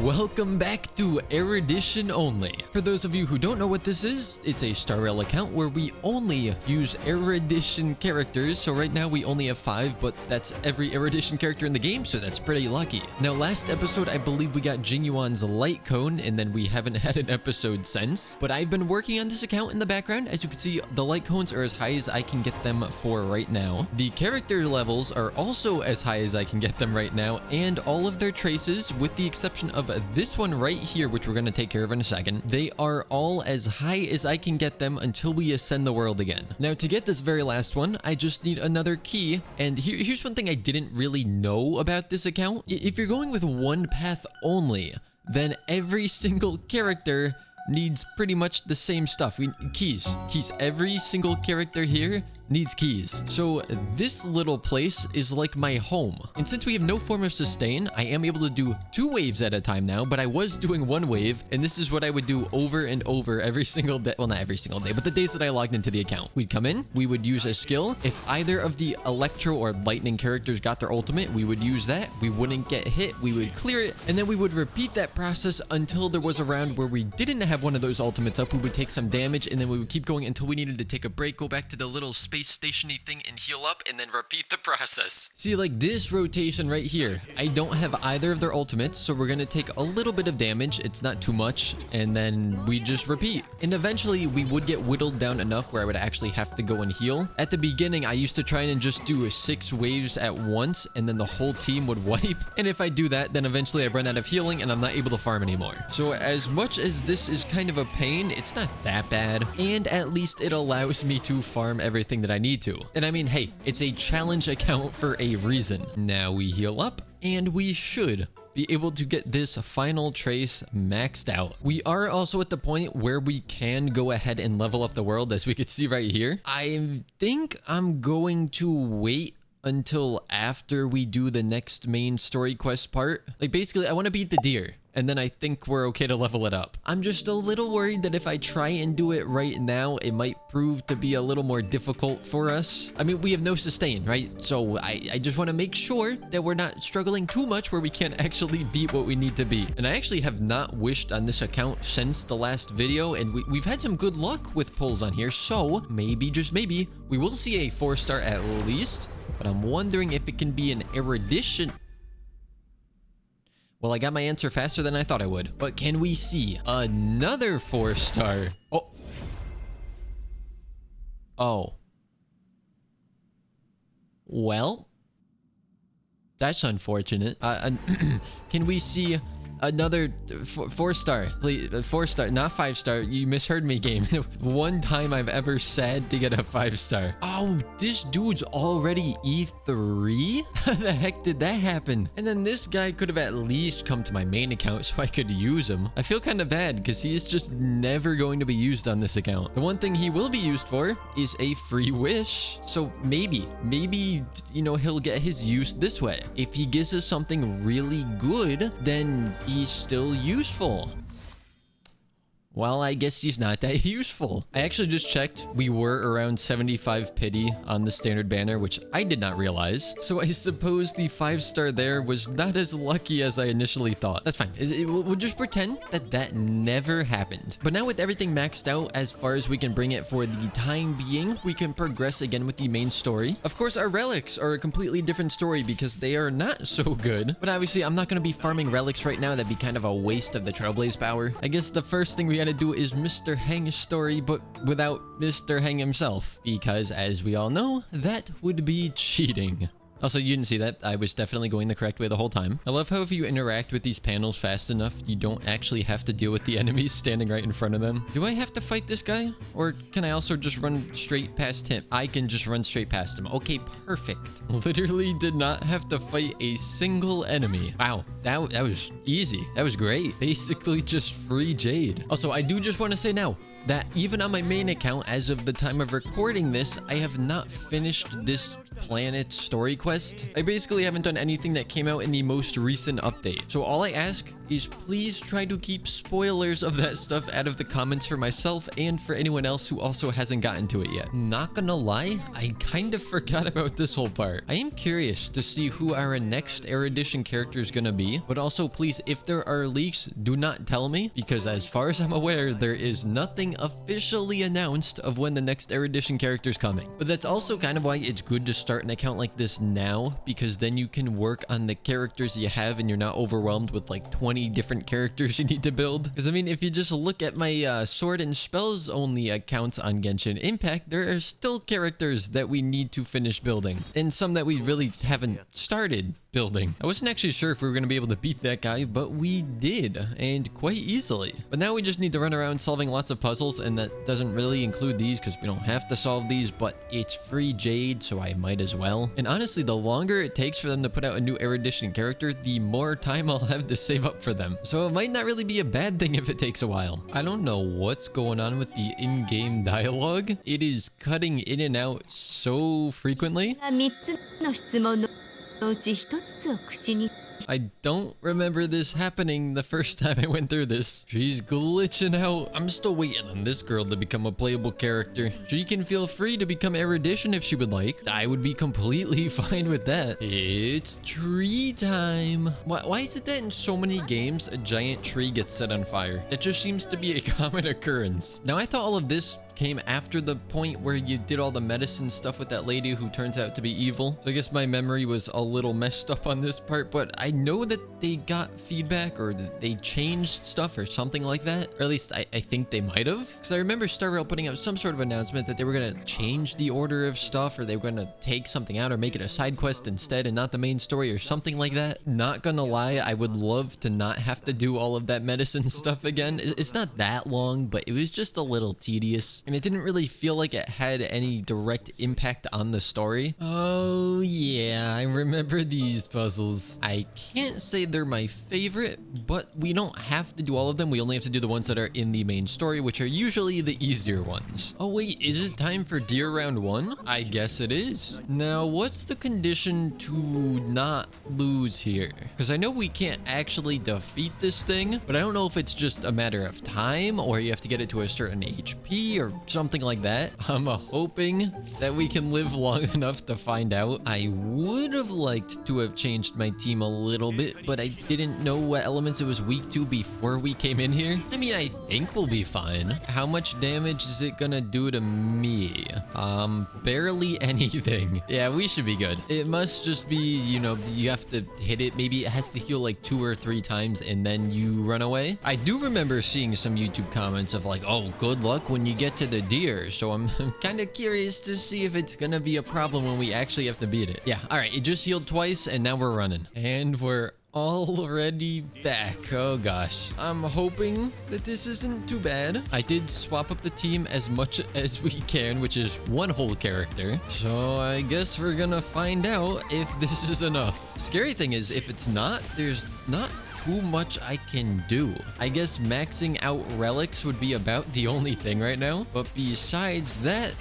Welcome back to Erudition Only. For those of you who don't know what this is, it's a starrail account where we only use Erudition characters. So right now we only have 5, but that's every Erudition character in the game, so that's pretty lucky. Now last episode, I believe we got Jinyuan's light cone, and then we haven't had an episode since. But I've been working on this account in the background. As you can see, the light cones are as high as I can get them for right now. The character levels are also as high as I can get them right now, and all of their traces, with the exception of this one right here, which we're going to take care of in a second, they are all as high as I can get them until we ascend the world again. Now to get this very last one, I just need another key, and here's one thing I didn't really know about this account. If you're going with one path only, then every single character needs pretty much the same stuff. Keys. Every single character here needs keys. So this little place is like my home. And since we have no form of sustain, I am able to do 2 waves at a time now, but I was doing 1 wave, and this is what I would do over and over every single day. Well, not every single day, but the days that I logged into the account. We'd come in, we would use a skill. If either of the electro or lightning characters got their ultimate, we would use that. We wouldn't get hit, we would clear it, and then we would repeat that process until there was a round where we didn't have one of those ultimates up. We would take some damage, and then we would keep going until we needed to take a break, go back to the little space station-y thing and heal up, and then repeat the process. See, like this rotation right here, I don't have either of their ultimates, so we're gonna take a little bit of damage. It's not too much, and then we just repeat. And eventually we would get whittled down enough where I would actually have to go and heal. At the beginning, I used to try and just do 6 waves at once, and then the whole team would wipe. And if I do that, then eventually I run out of healing and I'm not able to farm anymore. So as much as this is kind of a pain, it's not that bad, and at least it allows me to farm everything that I need to. And I mean, hey, it's a challenge account for a reason. Now we heal up, and we should be able to get this final trace maxed out. We are also at the point where we can go ahead and level up the world, as we could see right here. I think I'm going to wait until after we do the next main story quest part. Like basically, I want to beat the deer, and then I think we're okay to level it up. I'm just a little worried that if I try and do it right now, it might prove to be a little more difficult for us. I mean, we have no sustain, right? So I just want to make sure that we're not struggling too much where we can't actually beat what we need to beat. And I actually have not wished on this account since the last video, and we've had some good luck with pulls on here, so maybe, just maybe, we will see a 4-star at least. But I'm wondering if it can be an Erudition. Well, I got my answer faster than I thought I would. But can we see another 4-star? Oh. Well, that's unfortunate. Can we see another 4-star, please? 4-star, not 5-star. You misheard me, game. One time I've ever said to get a 5-star. Oh, this dude's already E3? How the heck did that happen? And then this guy could have at least come to my main account so I could use him. I feel kind of bad because he is just never going to be used on this account. The one thing he will be used for is a free wish. So maybe, you know, he'll get his use this way. If he gives us something really good, then he's still useful. Well, I guess he's not that useful. I actually just checked. We were around 75 pity on the standard banner, which I did not realize. So I suppose the 5-star there was not as lucky as I initially thought. That's fine. We'll just pretend that that never happened. But now with everything maxed out as far as we can bring it for the time being, we can progress again with the main story. Of course, our relics are a completely different story because they are not so good. But obviously, I'm not going to be farming relics right now. That'd be kind of a waste of the Trailblaze power. I guess the first thing we gotta do is Mr. Hang's story, but without Mr. Hang himself, because as we all know, that would be cheating. Also, you didn't see that. I was definitely going the correct way the whole time. I love how if you interact with these panels fast enough, you don't actually have to deal with the enemies standing right in front of them. Do I have to fight this guy? Or can I also just run straight past him? I can just run straight past him. Okay, perfect. Literally did not have to fight a single enemy. Wow, that was easy. That was great. Basically just free Jade. Also, I do just want to say now that even on my main account, as of the time of recording this, I have not finished this planet story quest. I basically haven't done anything that came out in the most recent update. So all I ask is please try to keep spoilers of that stuff out of the comments for myself and for anyone else who also hasn't gotten to it yet. Not gonna lie, I kind of forgot about this whole part. I am curious to see who our next Erudition character is gonna be, but also please, if there are leaks, do not tell me, because as far as I'm aware, there is nothing officially announced of when the next Erudition character is coming. But that's also kind of why it's good to start an account like this now, because then you can work on the characters you have and you're not overwhelmed with like 20 different characters you need to build. Because I mean, if you just look at my sword and spells only accounts on Genshin Impact, there are still characters that we need to finish building, and some that we really haven't started building. I wasn't actually sure if we were going to be able to beat that guy, but we did, and quite easily. But now we just need to run around solving lots of puzzles, and that doesn't really include these because we don't have to solve these, but it's free jade, so I might as well. And honestly, the longer it takes for them to put out a new Erudition character, the more time I'll have to save up for them. So it might not really be a bad thing if it takes a while. I don't know what's going on with the in-game dialogue. It is cutting in and out so frequently. I don't remember this happening the first time I went through this. She's glitching out. I'm still waiting on this girl to become a playable character. She can feel free to become Erudition if she would like. I would be completely fine with that. It's tree time. Why is it that in so many games a giant tree gets set on fire? It just seems to be a common occurrence. Now, I thought all of this came after the point where you did all the medicine stuff with that lady who turns out to be evil. So I guess my memory was a little messed up on this part, but I know that they got feedback or that they changed stuff or something like that. Or at least I think they might have. Because I remember starrail putting out some sort of announcement that they were going to change the order of stuff, or they were going to take something out or make it a side quest instead and not the main story or something like that. Not gonna lie, I would love to not have to do all of that medicine stuff again. It's not that long, but it was just a little tedious. And it didn't really feel like it had any direct impact on the story. Oh yeah, I remember these puzzles. I can't say they're my favorite, but we don't have to do all of them. We only have to do the ones that are in the main story, which are usually the easier ones. Oh wait, is it time for Deer Round 1? I guess it is. Now, what's the condition to not lose here? Because I know we can't actually defeat this thing, but I don't know if it's just a matter of time or you have to get it to a certain HP or something like that. I'm hoping that we can live long enough to find out. I would have liked to have changed my team a little bit, but I didn't know what elements it was weak to before we came in here. I mean, I think we'll be fine. How much damage is it gonna do to me? Barely anything. Yeah, we should be good. It must just be, you know, you have to hit it. Maybe it has to heal like 2 or 3 times and then you run away. I do remember seeing some YouTube comments of like, oh, good luck when you get to the deer. So I'm kind of curious to see if it's gonna be a problem when we actually have to beat it. Yeah, all right, it just healed twice and now we're running. And we're already back. Oh gosh. I'm hoping that this isn't too bad. I did swap up the team as much as we can, which is 1 whole character. So I guess we're gonna find out if this is enough. Scary thing is, if it's not, there's not too much I can do. I guess maxing out relics would be about the only thing right now. But besides that,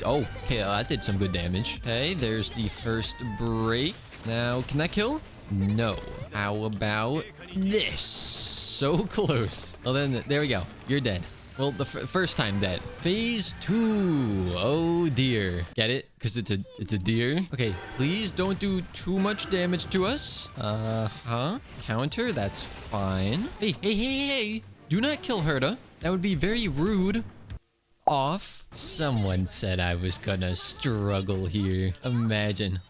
oh, okay, that did some good damage. Okay, there's the first break. Now, can that kill? No. How about this? So close. Well then, there we go. You're dead. Well, the first time dead. Phase 2. Oh dear. Get it? Because it's a deer. Okay, please don't do too much damage to us. Counter, that's fine. Hey. Do not kill Herta. That would be very rude. Off. Someone said I was gonna struggle here. Imagine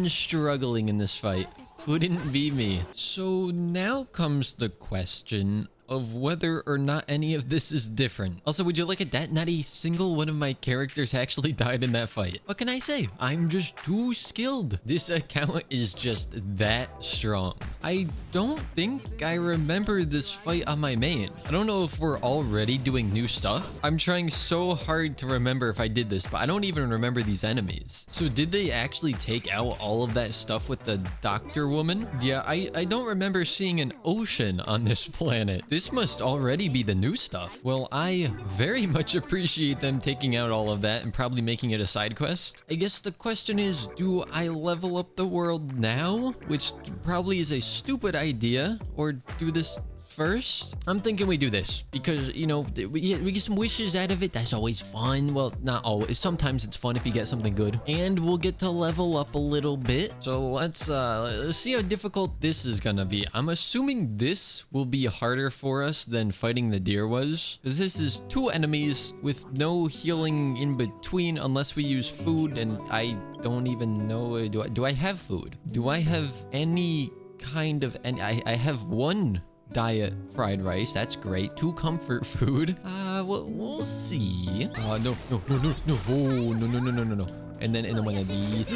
struggling in this fight. Couldn't be me. So now comes the question of whether or not any of this is different. Also, would you look at that? Not a single one of my characters actually died in that fight. What can I say? I'm just too skilled. This account is just that strong. I don't think I remember this fight on my main. I don't know if we're already doing new stuff. I'm trying so hard to remember if I did this, but I don't even remember these enemies. So did they actually take out all of that stuff with the doctor woman? Yeah, I don't remember seeing an ocean on this planet. This this must already be the new stuff. Well, I very much appreciate them taking out all of that and probably making it a side quest. I guess the question is, do I level up the world now? Which probably is a stupid idea, or do this first? I'm thinking we do this because, you know, we get some wishes out of it. That's always fun. Well, not always. Sometimes it's fun if you get something good, and we'll get to level up a little bit. So let's see how difficult this is gonna be. I'm assuming this will be harder for us than fighting the deer was, because this is 2 enemies with no healing in between unless we use food, and I don't even know. Do I have food? Do I have any kind of... I have 1 diet fried rice. That's great. 2 comfort food. We'll see. No. Oh, no. And then one of these.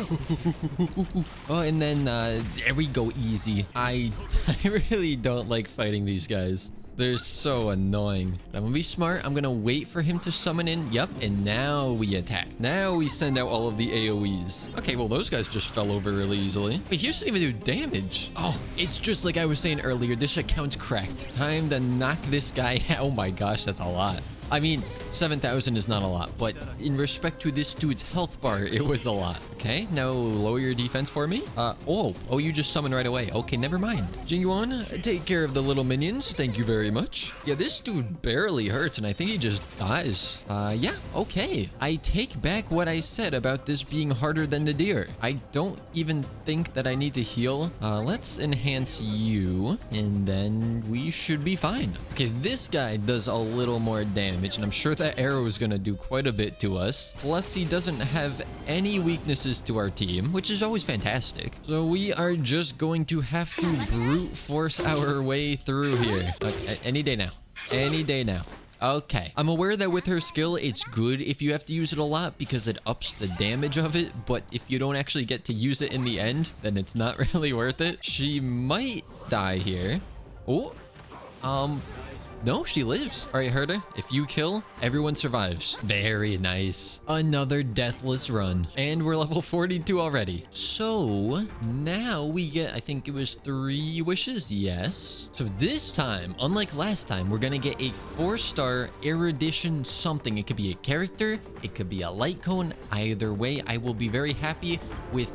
Oh, and then there we go. Easy. I really don't like fighting these guys. They're so annoying. I'm gonna be smart. I'm gonna wait for him to summon in. Yep, and now we attack. Now we send out all of the AoEs. Okay, well, those guys just fell over really easily. Wait, he doesn't even do damage. Oh, it's just like I was saying earlier. This account's cracked. Time to knock this guy out. Oh my gosh, that's a lot. I mean, 7,000 is not a lot, but in respect to this dude's health bar, it was a lot. Okay, now lower your defense for me. Oh, you just summoned right away. Okay, never mind. Jingyuan, take care of the little minions. Thank you very much. Yeah, this dude barely hurts, and I think he just dies. Yeah, okay. I take back what I said about this being harder than the deer. I don't even think that I need to heal. Let's enhance you, and then we should be fine. Okay, this guy does a little more damage, and I'm sure that arrow is gonna do quite a bit to us. Plus, he doesn't have any weaknesses to our team, which is always fantastic. So we are just going to have to brute force our way through here. Any day now. Any day now. Okay. I'm aware that with her skill, it's good if you have to use it a lot because it ups the damage of it, but if you don't actually get to use it in the end, then it's not really worth it. She might die here. Oh. No, she lives. All right, Herder, if you kill, everyone survives. Very nice. Another deathless run. And we're level 42 already. So now we get, I think it was 3 wishes. Yes. So this time, unlike last time, we're going to get a 4-star Erudition something. It could be a character. It could be a light cone. Either way, I will be very happy with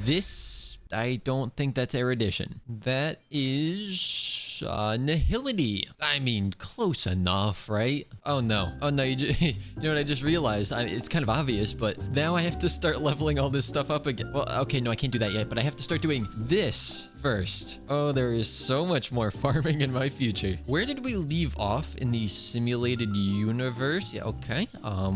this. I don't think that's Erudition. That is... Nihility. I mean, close enough, right? Oh no, you know what I just realized? It's kind of obvious, but now I have to start leveling all this stuff up again. Well, okay, no, I can't do that yet, but I have to start doing this first. Oh, there is so much more farming in my future. Where did we leave off in the simulated universe? Yeah, okay.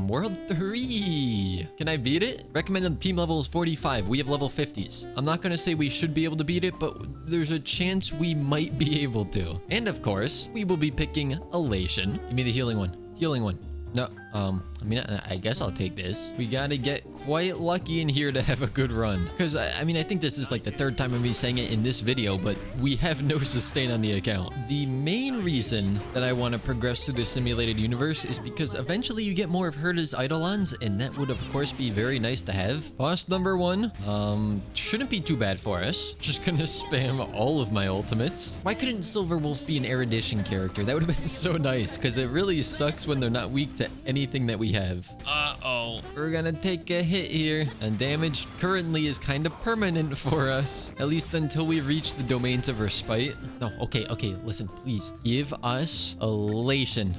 World 3. Can I beat it? Recommended team level is 45. We have level 50s. I'm not gonna say we should be able to beat it, but there's a chance we might be able to. And of course, we will be picking Elation. Give me the healing one. Healing one. No, I mean, I guess I'll take this. We gotta get quite lucky in here to have a good run. Because, I mean, I think this is like the 3rd time I'm be saying it in this video, but we have no sustain on the account. The main reason that I want to progress through the simulated universe is because eventually you get more of Herda's Eidolons, and that would, of course, be very nice to have. Boss number 1, shouldn't be too bad for us. Just gonna spam all of my ultimates. Why couldn't Silver Wolf be an Erudition character? That would have been so nice, because it really sucks when they're not weak to anything that we have. Uh-oh. We're gonna take a hit here. And damage currently is kind of permanent for us. At least until we reach the domains of respite. No, okay, listen, please. Give us Elation.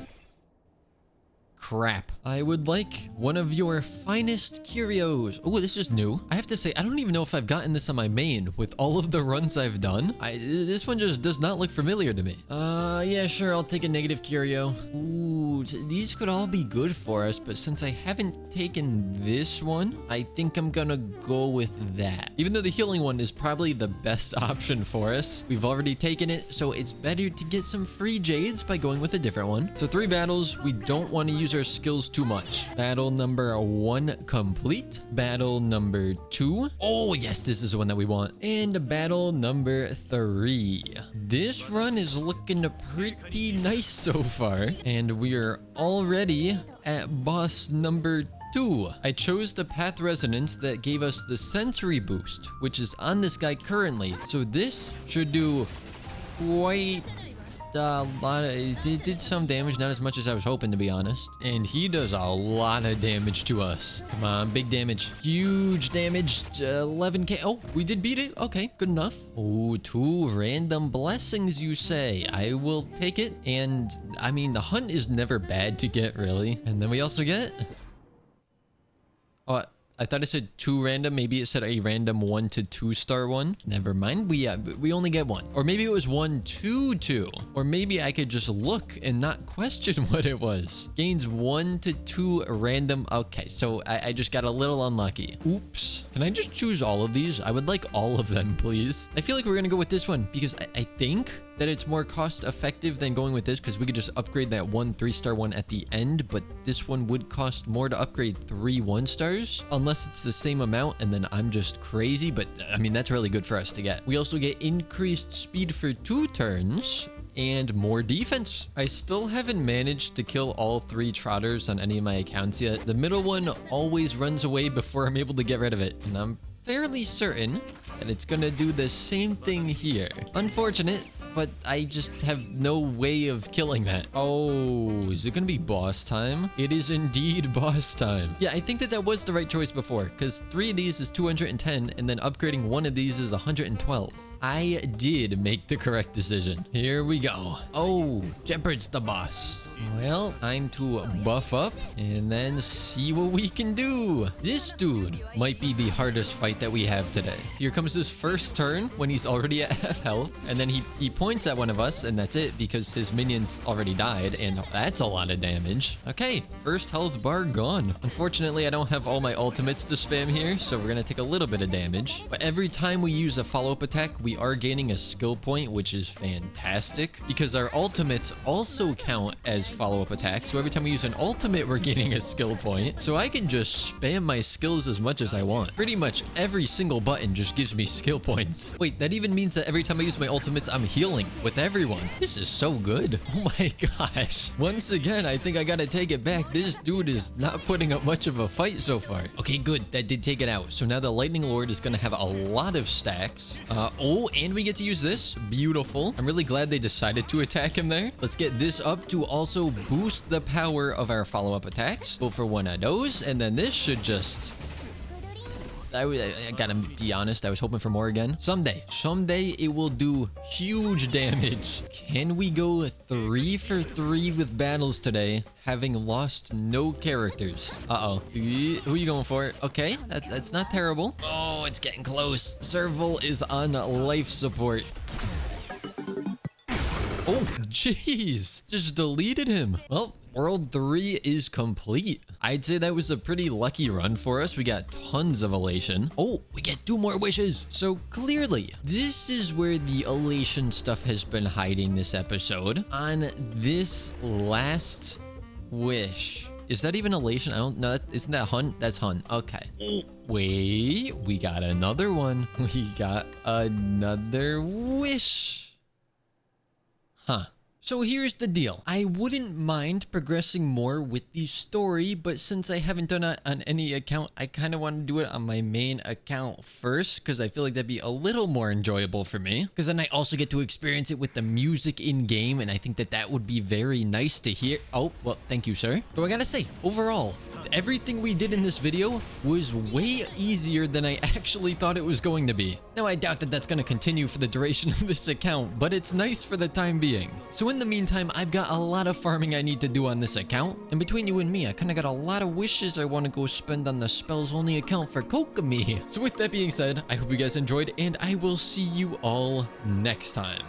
Crap. I would like one of your finest curios. Oh, this is new. I have to say, I don't even know if I've gotten this on my main with all of the runs I've done. This one just does not look familiar to me. Yeah, sure. I'll take a negative curio. Ooh, these could all be good for us, but since I haven't taken this one, I think I'm gonna go with that. Even though the healing one is probably the best option for us, we've already taken it, so it's better to get some free jades by going with a different one. So 3 battles. We don't want to use our skills too much. Battle number 1 complete. Battle number 2. Oh yes, this is the one that we want. And battle number 3. This run is looking pretty nice so far, and we are already at boss number 2. I chose the path resonance that gave us the sensory boost, which is on this guy currently. So this should do quite a lot of, it did some damage, not as much as I was hoping, to be honest. And he does a lot of damage to us. Come on, big damage, huge damage. 11k. Oh, we did beat it. Okay, good enough. Oh, 2 random blessings, you say? I will take it. And I mean, the hunt is never bad to get, really. And then we also get, oh, I thought it said 2 random. Maybe it said a random 1 to 2 star one. Never mind. We only get 1. Or maybe it was 1 to 2. Or maybe I could just look and not question what it was. Gains 1 to 2 random. Okay, so I just got a little unlucky. Oops. Can I just choose all of these? I would like all of them, please. I feel like we're gonna go with this one because I think that it's more cost effective than going with this, because we could just upgrade that 1 3-star one at the end, but this one would cost more to upgrade 3 1-stars unless it's the same amount, and then I'm just crazy. But I mean, that's really good for us to get. We also get increased speed for 2 turns and more defense. I still haven't managed to kill all 3 trotters on any of my accounts yet. The middle one always runs away before I'm able to get rid of it, and I'm fairly certain that it's gonna do the same thing here. Unfortunate, but I just have no way of killing that. Oh, is it gonna be boss time? It is indeed boss time. Yeah, I think that was the right choice before, because 3 of these is 210, and then upgrading 1 of these is 112. I did make the correct decision. Here we go. Oh, Jeopard's the boss. Well, time to buff up and then see what we can do. This dude might be the hardest fight that we have today. Here comes his first turn when he's already at half health, and then he points at one of us, and that's it because his minions already died, and that's a lot of damage. Okay, first health bar gone. Unfortunately, I don't have all my ultimates to spam here, so we're gonna take a little bit of damage. But every time we use a follow-up attack, we are gaining a skill point, which is fantastic because our ultimates also count as follow-up attacks. So every time we use an ultimate, we're gaining a skill point. So I can just spam my skills as much as I want. Pretty much every single button just gives me skill points. Wait, that even means that every time I use my ultimates, I'm healing with everyone. This is so good. Oh my gosh. Once again, I think I gotta take it back. This dude is not putting up much of a fight so far. Okay, good. That did take it out. So now the Lightning Lord is gonna have a lot of stacks. Oh, and we get to use this. Beautiful. I'm really glad they decided to attack him there. Let's get this up to also boost the power of our follow-up attacks. Go for 1 of those, and then this should just... I gotta be honest, I was hoping for more again. Someday it will do huge damage. Can we go 3 for 3 with battles today, having lost no characters? Uh-oh. Who are you going for? Okay, that's not terrible. Oh, it's getting close. Serval is on life support. Oh, jeez. Just deleted him. Well, World 3 is complete. I'd say that was a pretty lucky run for us. We got tons of elation. Oh, we get 2 more wishes. So clearly, this is where the elation stuff has been hiding this episode. On this last wish. Is that even elation? I don't know. Isn't that hunt? That's hunt. Okay. Oh, wait, we got another one. We got another wish. Huh. So here's the deal. I wouldn't mind progressing more with the story, but since I haven't done it on any account, I kind of want to do it on my main account first, because I feel like that'd be a little more enjoyable for me. Because then I also get to experience it with the music in-game, and I think that would be very nice to hear. Oh, well, thank you, sir. So I gotta say, overall, everything we did in this video was way easier than I actually thought it was going to be. Now, I doubt that that's going to continue for the duration of this account, but it's nice for the time being. So in the meantime, I've got a lot of farming I need to do on this account. And between you and me, I kind of got a lot of wishes I want to go spend on the Spells Only account for Kokomi. So with that being said, I hope you guys enjoyed, and I will see you all next time.